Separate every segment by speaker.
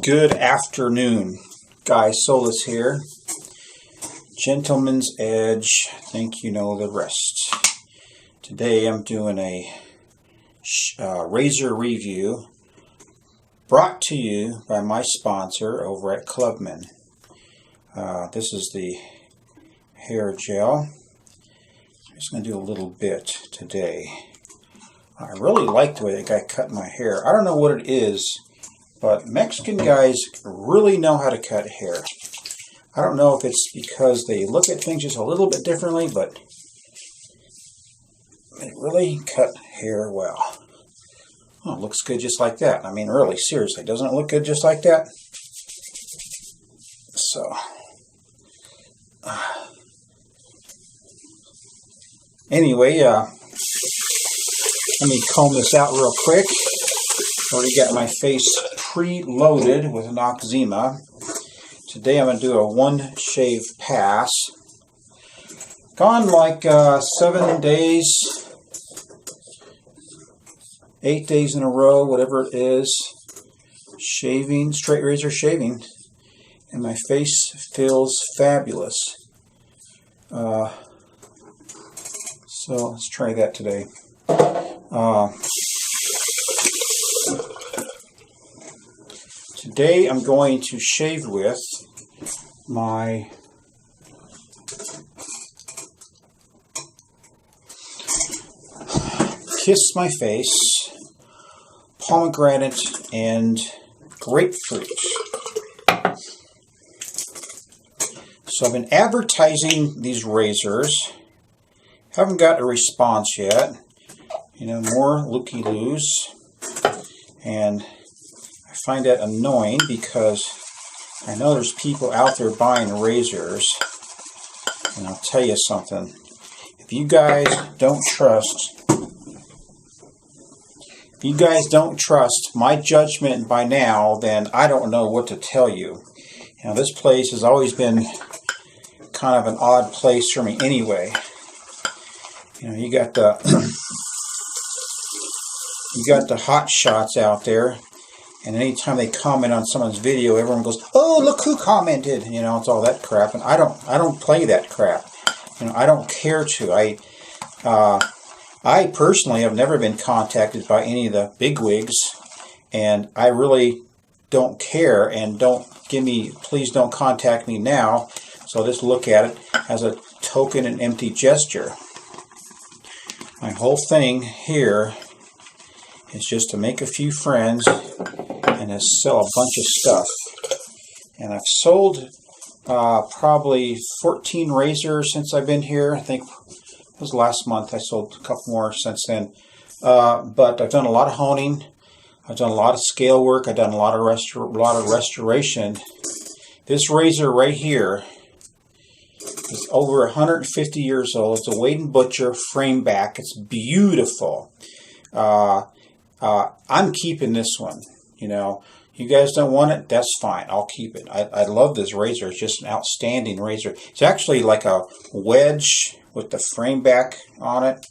Speaker 1: Good afternoon, Guy Solis here. Gentlemensedge, I think you know the rest. Today I'm doing a razor review brought to you by my sponsor over at Clubman. This is the hair gel. I'm just going to do a little bit today. I really like the way that guy cut my hair. I don't know what it is, but Mexican guys really know how to cut hair. I don't know if it's because they look at things just a little bit differently, but they really cut hair well. Oh, it looks good just like that. I mean, really, seriously, doesn't it look good just like that? So, anyway, let me comb this out real quick. Already got my face pre-loaded with Noxzema. Today I'm going to do a one shave pass. Gone like 7 days, 8 days in a row, whatever it is, shaving, straight razor shaving, and my face feels fabulous. So let's try that today. Today I'm going to shave with my Kiss My Face, pomegranate, and grapefruit. So I've been advertising these razors. Haven't got a response yet. You know, more looky-loos. And I find that annoying because I know there's people out there buying razors. And I'll tell you something. If you guys don't trust my judgment by now, then I don't know what to tell you. You know, this place has always been kind of an odd place for me anyway. You know, you got the hot shots out there, and anytime they comment on someone's video, everyone goes, "Oh, look who commented!" You know, it's all that crap, and I don't play that crap. You know, I don't care to. I personally have never been contacted by any of the bigwigs, and I really don't care. And please don't contact me now. So I'll just look at it as a token and empty gesture. My whole thing here is just to make a few friends and to sell a bunch of stuff. And I've sold probably 14 razors since I've been here. I think it was last month. I sold a couple more since then. But I've done a lot of honing. I've done a lot of scale work. I've done a lot of restoration. This razor right here is over 150 years old. It's a Wade & Butcher frame back. It's beautiful. I'm keeping this one. You know, you guys don't want it, that's fine. I'll keep it. I love this razor. It's just an outstanding razor. It's actually like a wedge with the frame back on it.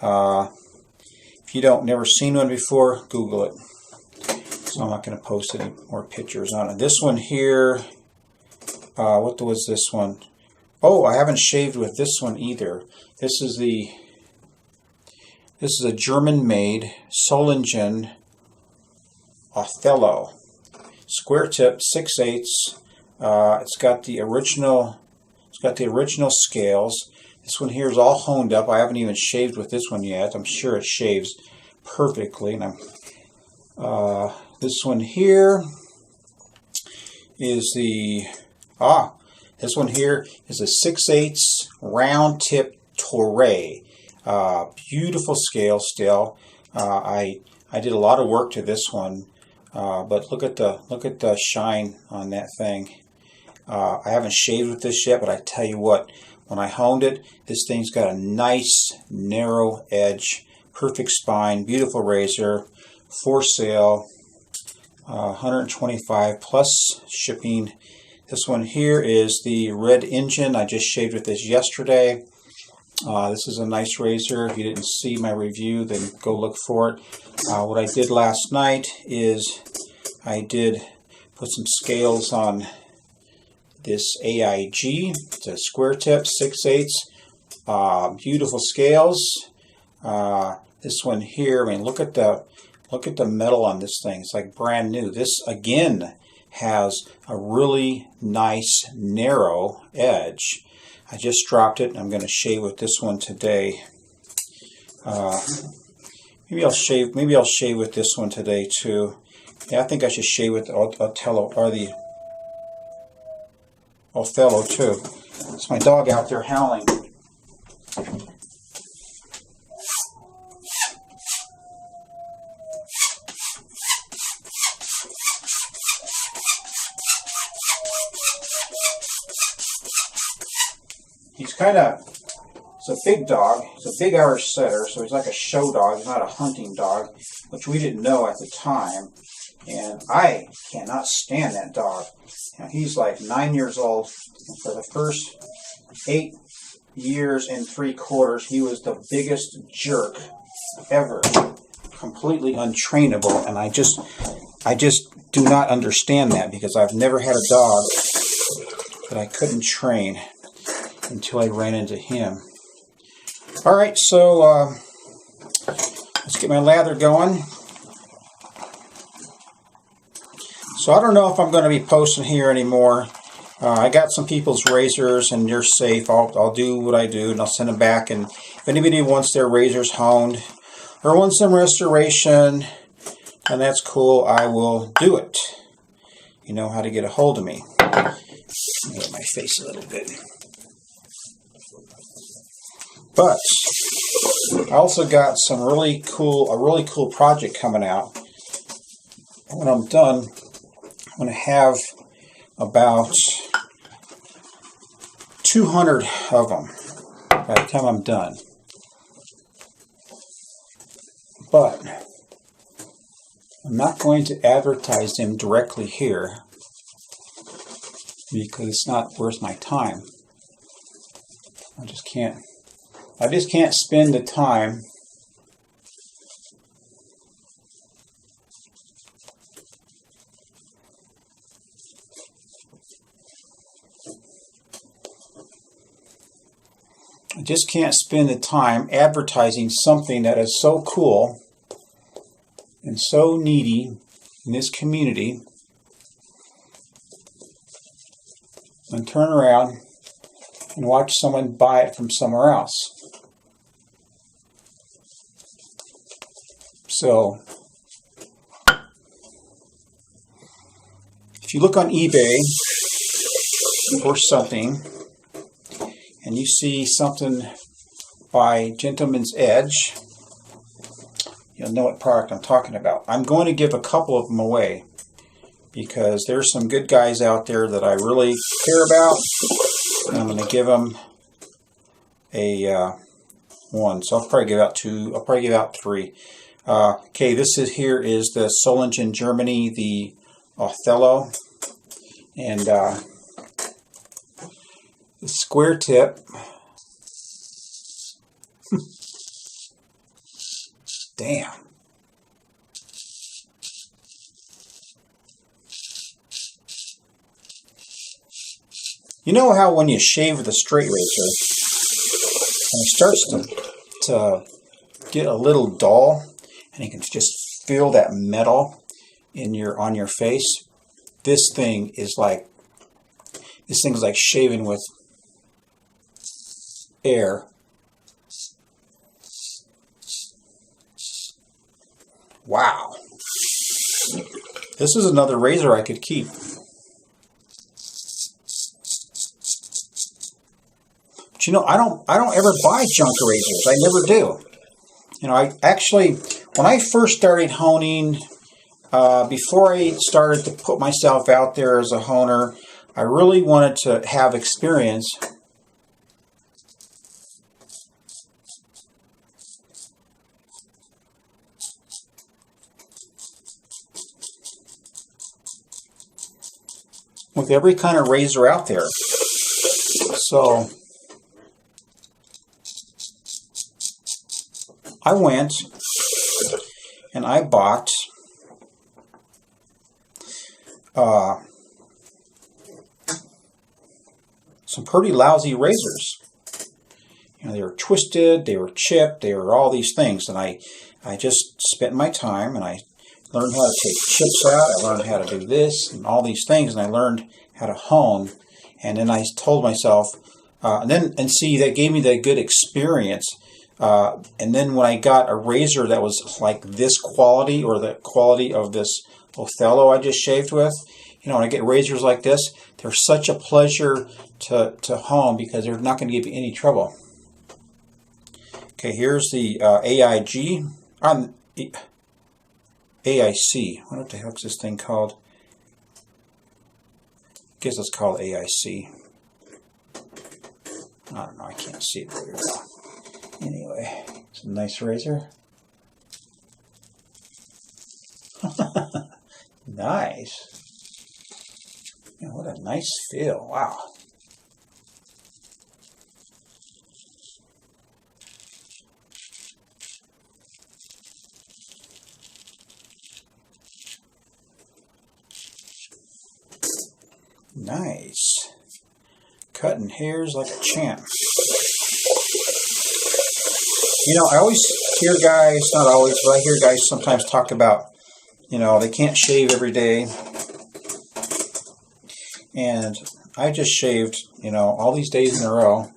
Speaker 1: If you never seen one before, Google it. So I'm not going to post any more pictures on it. This one here, what was this one? Oh, I haven't shaved with this one either. This is a German-made Soylent Othello. Square tip, 6/8. It's got the original scales. This one here is all honed up. I haven't even shaved with this one yet. I'm sure it shaves perfectly. And this one here is this one here is a 6/8 round tip Torre. Beautiful scale still. I did a lot of work to this one, but look at the shine on that thing. I haven't shaved with this yet, but I tell you what, when I honed it, this thing's got a nice narrow edge, perfect spine, beautiful razor, for sale, 125 plus shipping. This one here is the Red Engine. I just shaved with this yesterday. This is a nice razor. If you didn't see my review, then go look for it. What I did last night is I did put some scales on this AIG. It's a square tip, 6/8. Beautiful scales. This one here, I mean, look at the metal on this thing. It's like brand new. This again has a really nice narrow edge. I just dropped it, and I'm going to shave with this one today. Maybe I'll shave with this one today too. Yeah, I think I should shave with the Othello too. It's my dog out there howling. He's a big dog. He's a big Irish setter, so he's like a show dog. He's not a hunting dog, which we didn't know at the time. And I cannot stand that dog. You know, he's like 9 years old. And for the first 8 years and 3/4, he was the biggest jerk ever. Completely untrainable, and I just do not understand that, because I've never had a dog that I couldn't train until I ran into him. All right, so let's get my lather going. So I don't know if I'm going to be posting here anymore. I got some people's razors, and they're safe. I'll do what I do, and I'll send them back. And if anybody wants their razors honed or wants some restoration, and that's cool, I will do it. You know how to get a hold of me. Get my face a little bit. But I also got a really cool project coming out. When I'm done, I'm going to have about 200 of them by the time I'm done. But I'm not going to advertise them directly here, because it's not worth my time. I just can't spend the time advertising something that is so cool and so needy in this community, and turn around and watch someone buy it from somewhere else. So, if you look on eBay for something, and you see something by Gentlemensedge, you'll know what product I'm talking about. I'm going to give a couple of them away, because there's some good guys out there that I really care about, and I'm going to give them a one. So I'll probably give out 2. I'll probably give out 3. Okay, this is the Soylent in Germany, the Othello, and the square tip. Damn. You know how when you shave with a straight razor, and it starts to get a little dull, and you can just feel that metal on your face? This thing is like shaving with air. Wow. This is another razor I could keep. But you know, I don't ever buy junk razors. I never do. You know, I actually, when I first started honing, before I started to put myself out there as a honer, I really wanted to have experience. With every kind of razor out there. So I went and I bought some pretty lousy razors. You know, they were twisted, they were chipped, they were all these things, and I just spent my time and I learned how to take chips out. I learned how to do this and all these things, and I learned how to hone. And then I told myself, see, that gave me that good experience. And then when I got a razor that was like this quality, or the quality of this Othello I just shaved with, you know, when I get razors like this, they're such a pleasure to hone because they're not going to give you any trouble. Okay, here's the AIC. What the heck is this thing called? I guess it's called AIC. I don't know, I can't see it very well. Anyway, it's a nice razor. Nice. Yeah, what a nice feel. Wow. Nice. Cutting hairs like a champ. You know, I always hear guys, not always, but I hear guys sometimes talk about, you know, they can't shave every day. And I just shaved, you know, all these days in a row.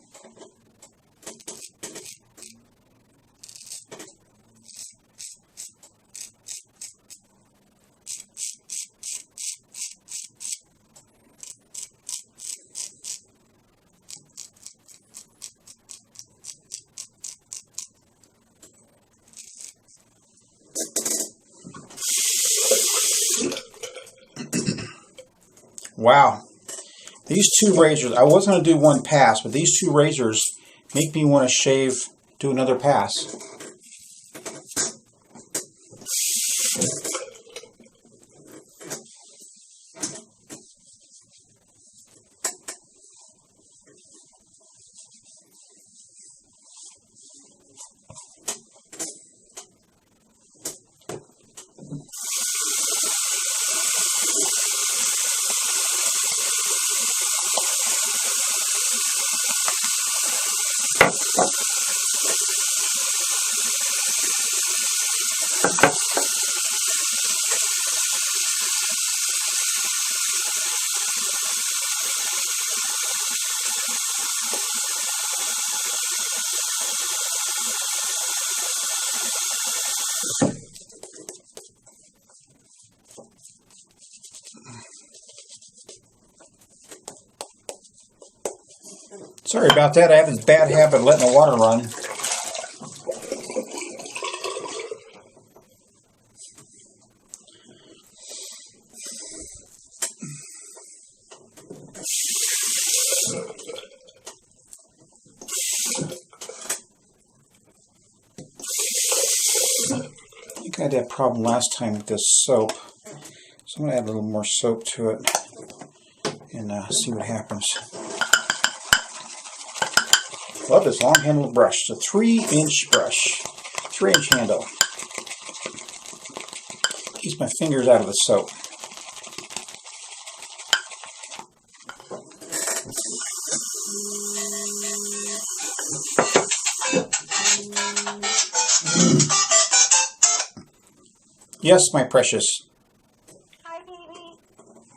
Speaker 1: Wow. These two razors, I was going to do one pass, but these two razors make me want to do another pass. Sorry about that. I have this bad habit of letting the water run. I think I had that problem last time with this soap. So I'm going to add a little more soap to it and see what happens. Love this long handled brush. It's a 3-inch brush, 3-inch handle. Keeps my fingers out of the soap. Yes, my precious.
Speaker 2: Hi, baby.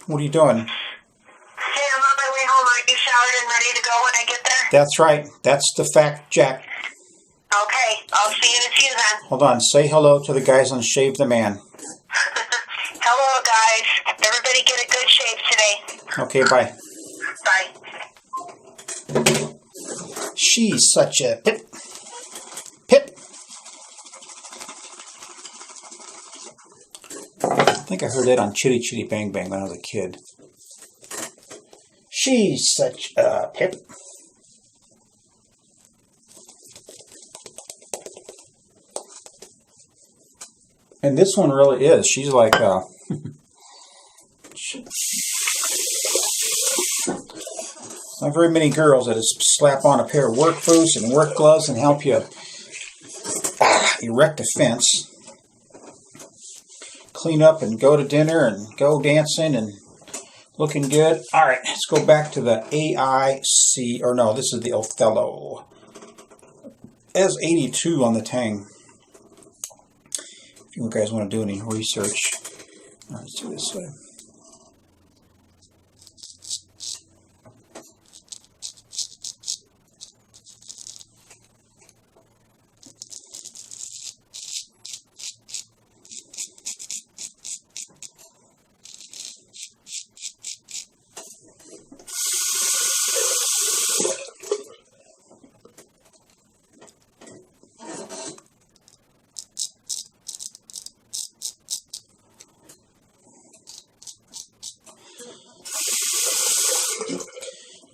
Speaker 1: What are you doing?
Speaker 2: Hey, I'm on my way home. Are you showered and ready to go when I get there?
Speaker 1: That's right. That's the fact, Jack.
Speaker 2: Okay, I'll see you in a few then.
Speaker 1: Hold on. Say hello to the guys on Shave the Man.
Speaker 2: Hello, guys. Everybody get a good shave today.
Speaker 1: Okay, bye.
Speaker 2: Bye.
Speaker 1: She's such a pip. Pip. I think I heard that on Chitty Chitty Bang Bang when I was a kid. She's such a pip. And this one really is. She's like not very many girls that just slap on a pair of work boots and work gloves and help you erect a fence, clean up and go to dinner and go dancing and Looking good. All right, let's go back to the AIC, or no, this is the Othello. It has 82 on the Tang. If you guys want to do any research. All right, let's do this way.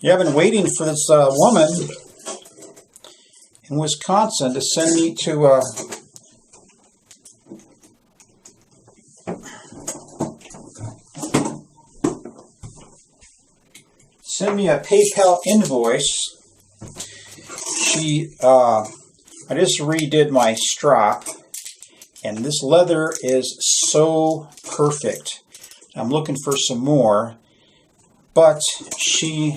Speaker 1: Yeah, I've been waiting for this woman in Wisconsin to send me to send me a PayPal invoice. I just redid my strap, and this leather is so perfect. I'm looking for some more, but she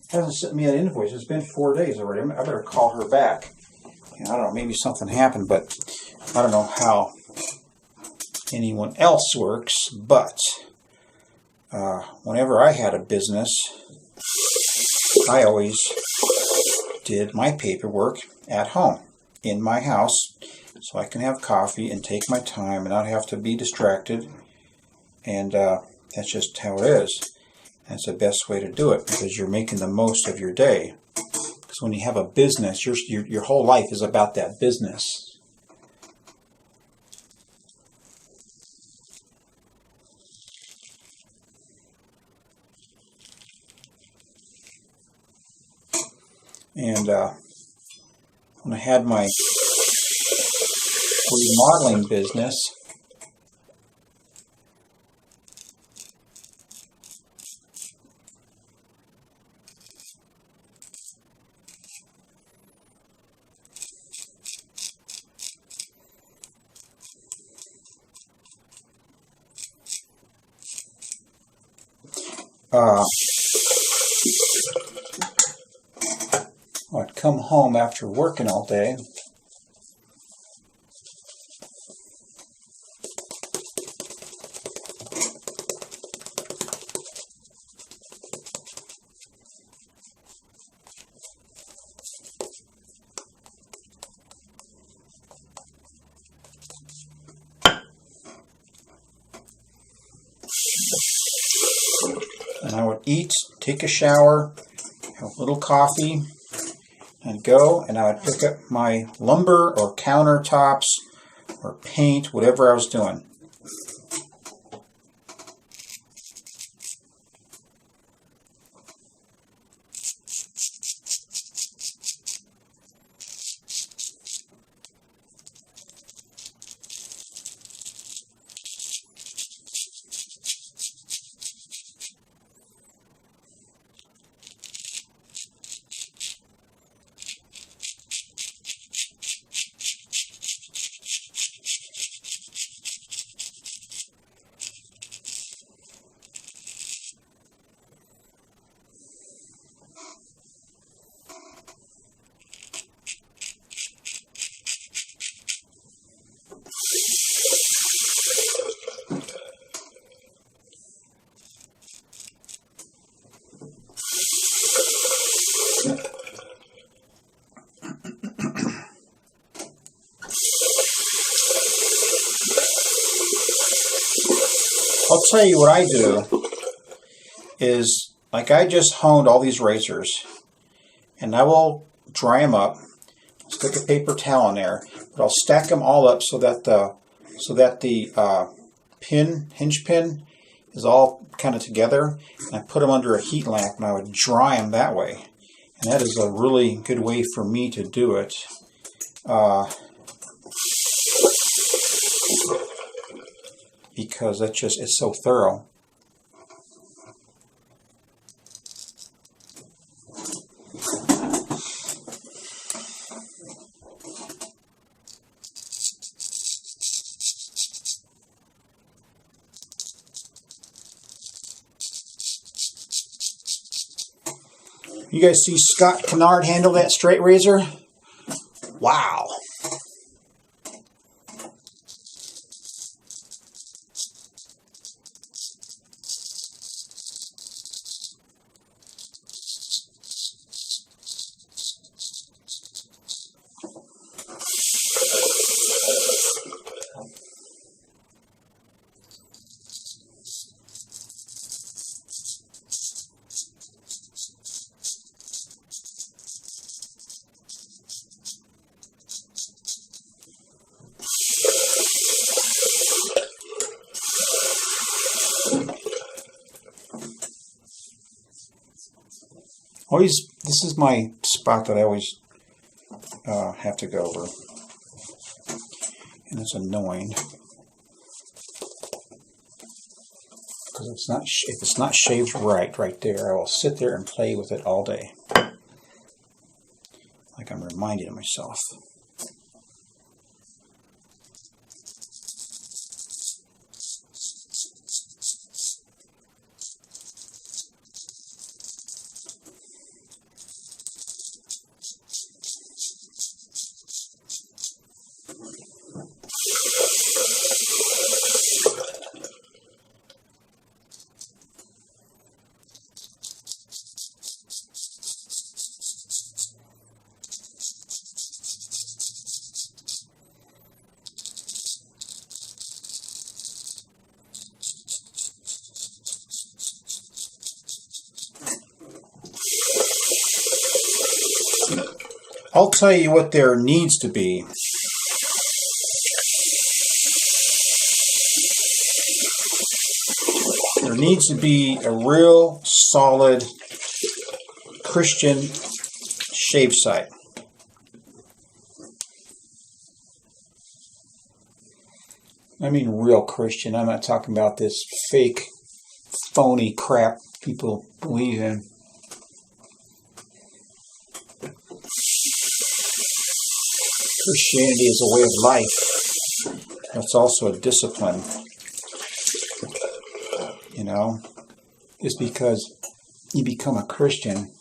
Speaker 1: hasn't sent me an invoice. It's been 4 days already. I better call her back. I don't know, maybe something happened, but I don't know how anyone else works. But whenever I had a business, I always did my paperwork at home, in my house, so I can have coffee and take my time and not have to be distracted. And that's just how it is. That's the best way to do it, because you're making the most of your day. Because when you have a business, your whole life is about that business. And when I had my remodeling business, I'd come home after working all day, and I would eat, take a shower, have a little coffee, and go, and I would pick up my lumber or countertops or paint, whatever I was doing. I'll tell you what I do is, like, I just honed all these razors, and I will dry them up, stick a paper towel in there, but I'll stack them all up so that the hinge pin is all kind of together, and I put them under a heat lamp, and I would dry them that way. And that is a really good way for me to do it. Because it's so thorough. You guys see Scott Kennard handle that straight razor? Wow. This is my spot that I always have to go over, and it's annoying because if it's not shaved right there, I will sit there and play with it all day, like I'm reminding myself. I'll tell you what there needs to be. There needs to be a real solid Christian shave site. I mean real Christian. I'm not talking about this fake, phony crap people believe in. Christianity is a way of life. It's also a discipline. You know, just because you become a Christian,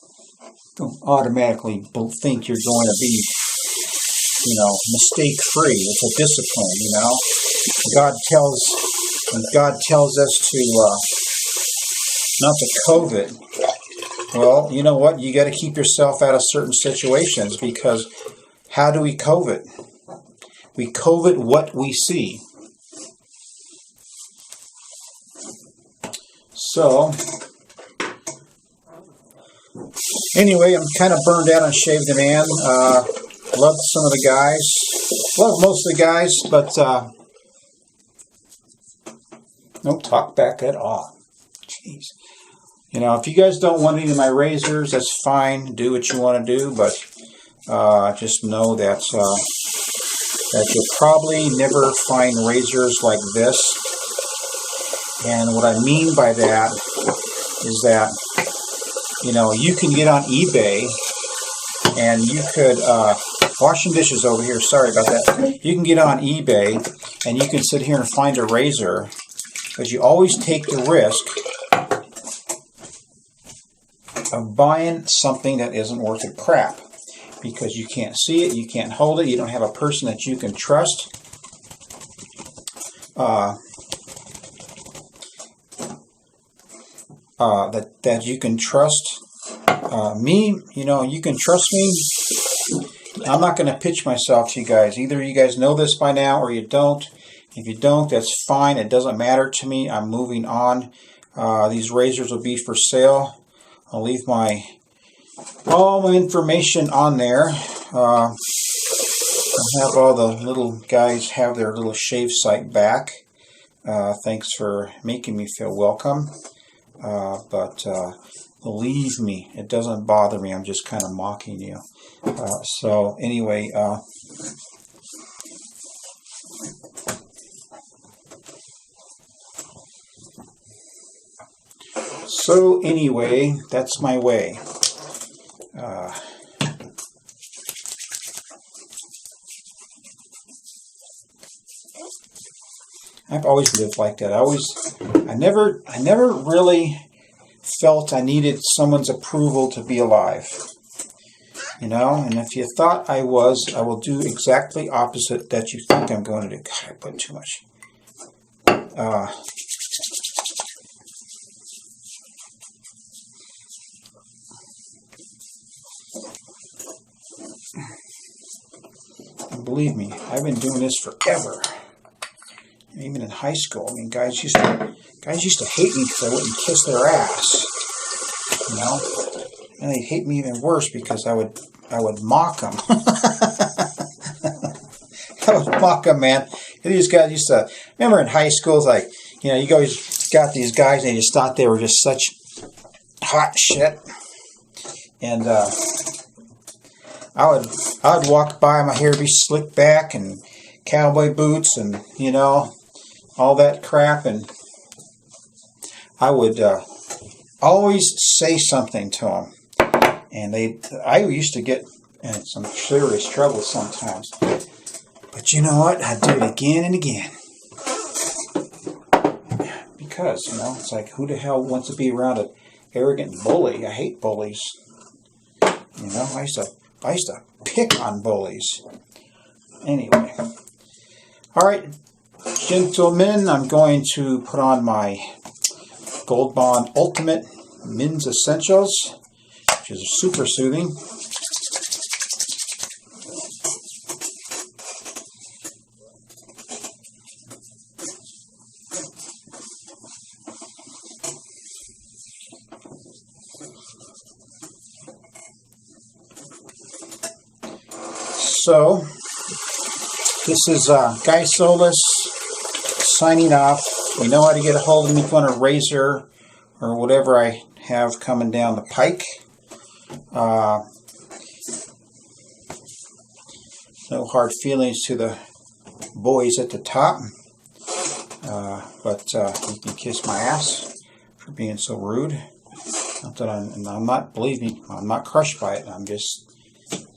Speaker 1: don't automatically think you're going to be, mistake-free. It's a discipline. When God tells us to not to covet. Well, you know what? You got to keep yourself out of certain situations, because how do we covet? We covet what we see. So, anyway, I'm kind of burned out on Shave Demand. Love some of the guys. Love most of the guys, but don't talk back at all. Jeez. If you guys don't want any of my razors, that's fine. Do what you want to do, but just know that you'll probably never find razors like this. And what I mean by that is that, you can get on eBay and you could, washing dishes over here, sorry about that. You can get on eBay and you can sit here and find a razor, because you always take the risk of buying something that isn't worth a crap, because you can't see it, you can't hold it, you don't have a person that you can trust. That you can trust. Me, you can trust me. I'm not going to pitch myself to you guys. Either you guys know this by now or you don't. If you don't, that's fine. It doesn't matter to me. I'm moving on. These razors will be for sale. I'll leave all my information on there. I'll have all the little guys have their little shave site back. Thanks for making me feel welcome. But believe me, it doesn't bother me. I'm just kind of mocking you. So anyway, that's my way. I've always lived like that. I never really felt I needed someone's approval to be alive. You know, and if you thought I was, I will do exactly opposite that you think I'm going to do. God, I put too much. And believe me, I've been doing this forever. And even in high school, I mean, guys used to hate me because I wouldn't kiss their ass. You know, and they'd hate me even worse because I would mock them. I would mock them, man. And these guys used to, remember in high school, it's like, you know, you always got these guys and you just thought they were just such hot shit. And I would walk by, my hair would be slicked back and cowboy boots and, you know, all that crap. And I would always say something to them. And I used to get in some serious trouble sometimes. But you know what? I'd do it again and again. Because, you know, it's like, who the hell wants to be around an arrogant bully? I hate bullies. You know, I used to pick on bullies. Anyway. All right, gentlemen, I'm going to put on my Gold Bond Ultimate Men's Essentials, which is super soothing. So, this is Guy Solis signing off. You know how to get a hold of me if you want a razor or whatever I have coming down the pike. No hard feelings to the boys at the top. But you can kiss my ass for being so rude. Not that I'm not, believe me, I'm not crushed by it. I'm just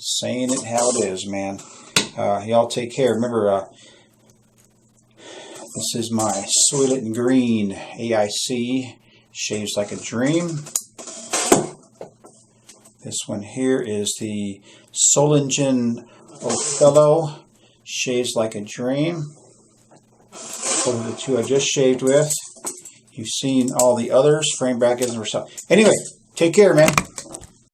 Speaker 1: saying it how it is, man. Y'all take care. Remember, this is my Soylent Green AIC. Shaves like a dream. This one here is the Soylent Othello. Shaves like a dream. Those are the two I just shaved with. You've seen all the others. Frame brackets and stuff. Anyway, take care, man.